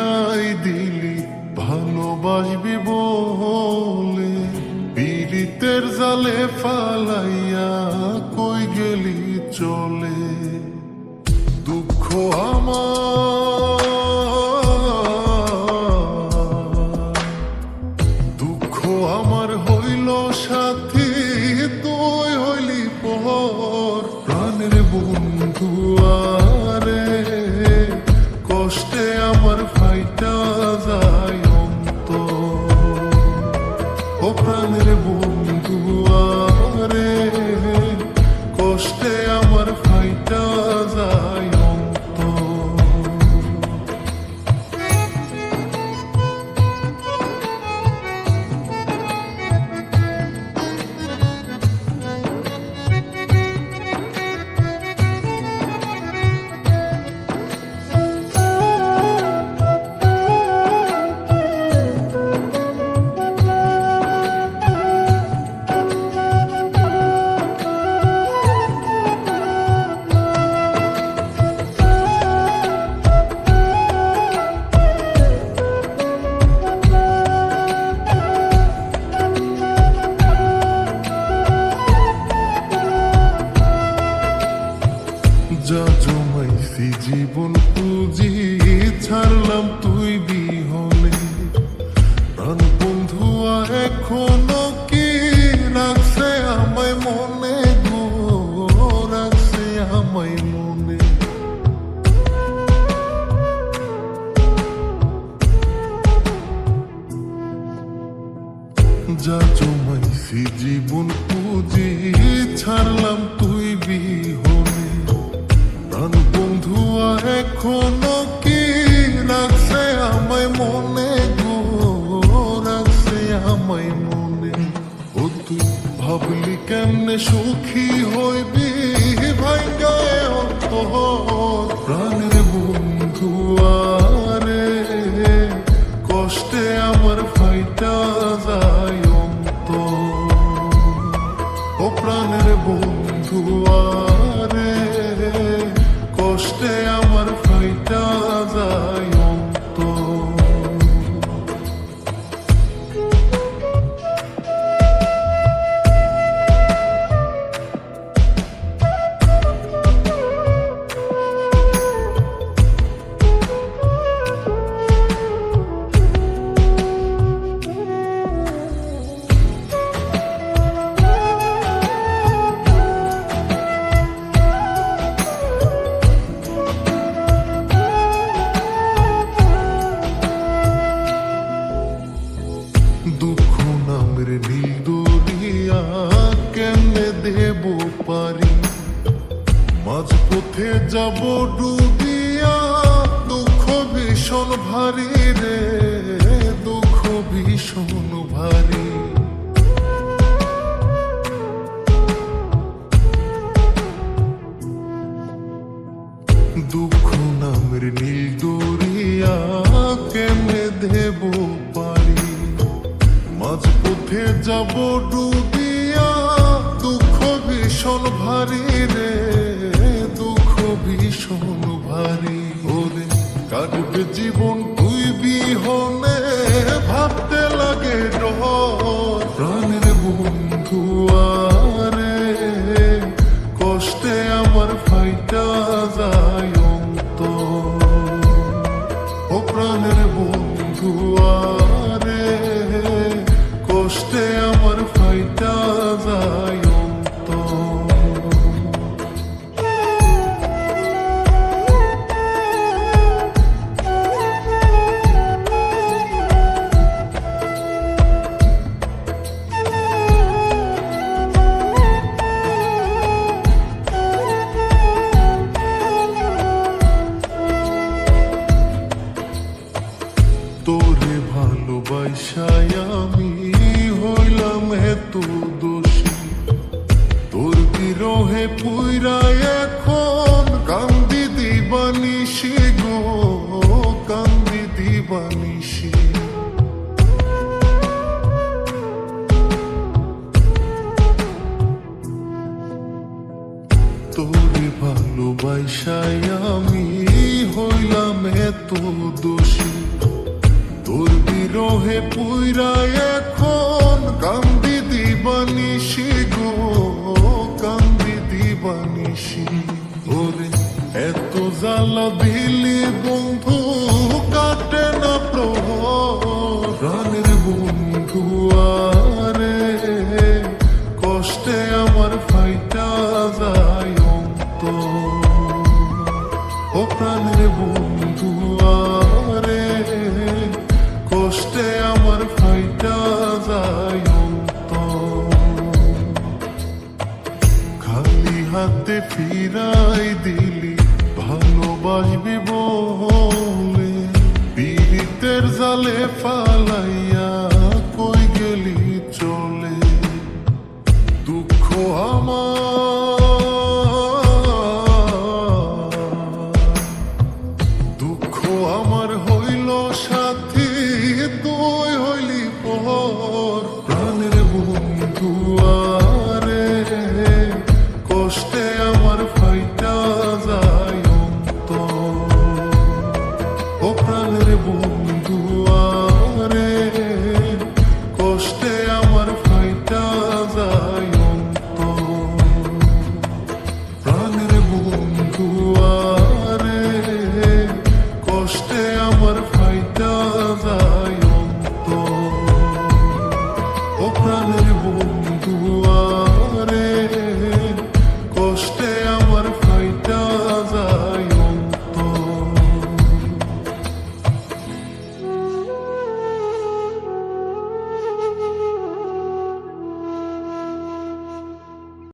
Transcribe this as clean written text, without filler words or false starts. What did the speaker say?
বিদায় দিলি ভালোবাসবি বলে, পীড়িতের জালে ফালাইয়া কই গেলি চলে। দুঃখ আমার হইল সাথী, তুই হইলি পর। প্রাণের বন্ধু আরে কষ্টে আমার ফাইটা যায় অন্তর। ও প্রাণের বন্ধু আরে কষ্টে আমার ফাইটা যায় অন্তর। যা জমাইছি জীবন পুঁজি ছাড়লাম তুই বিহনে। প্রাণ বন্ধুয়া এখনো কি রাখছে আমায় মনে গো, রাখছে আমায় মনে। যা জমাইছি জীবন পুঁজি ছাড়লাম তুই বিহনে। প্রাণ বন্ধুয়া এখনো কি রাখছে আমায় মনে গো, রাখছে আমায় মনে। ও তুই ভাবলি কেমনে সুখী হইবি ভাঙ্গায় অন্তর। প্রাণের বন্ধু আরে কষ্টে আমার ফাইটা যায় অন্তর। ও প্রাণের বন্ধু আরে কষ্টে আমার ফাইটা যায় অন্তর। দুঃখ নামের নীল দরিয়া কেমনে দেব পারি, মাঝ পথে যাব ডুবিয়া। দুঃখ ভীষণ ভারী রে, দুঃখ ভীষণ ভারী। দুঃখ নামের নীল দরিয়া কেমনে দেব পারি, মাঝ পথে যাব ডুবিয়া। দুঃখ ভীষণ ভারী রে, দুঃখ ভীষণ ভারী। ওরে কাটবে জীবন তুই বিহনে, ভাবতে লাগে ডর। প্রাণের বন্ধু আরে কষ্টে আমার ফাইটা যায় অন্তর। ও প্রাণের বন্ধু আরে কষ্টে আমার ফাইটা যায় অন্তর। তোরে ভালোবাসায় আমি হইলাম এত দোষী, তোর বিরহে পুইরা এখন কান্দি দিবানিশি গো, কান্দি দিবানিশি। তোরে ভালোবাসায় আমি হইলাম এত দোষী, দোষী তোর বিরহে পুইরা এখন কান্দি দিবানিসি গো কান্দি দিবানিসি ওরে এত জ্বালা দিলি বন্ধু কাটে না প্রহর প্রাণের বন্ধু আরে কষ্টে আমার ফাইটা যায় অন্তর ও প্রাণের বন্ধু আরে কষ্টে আমার ফাইটা যায় অন্তর খালি হাতে ফিরাই দিলি ভালোবাসবি বলে পীড়িতের জালে ফালাইয়া কই গেলি চলে দুঃখ আমার হইল সাথী তুই হইলি পর প্রাণের বন্ধু আরে কষ্টে আমার ফাইটা যায় অন্তর ও প্রাণের বন্ধু আরে কষ্টে আমার ফাইটা যায় অন্তর প্রাণের বন্ধু আরে কষ্টে আমার ফাইটা যায় অন্তর ও প্রাণের বন্ধু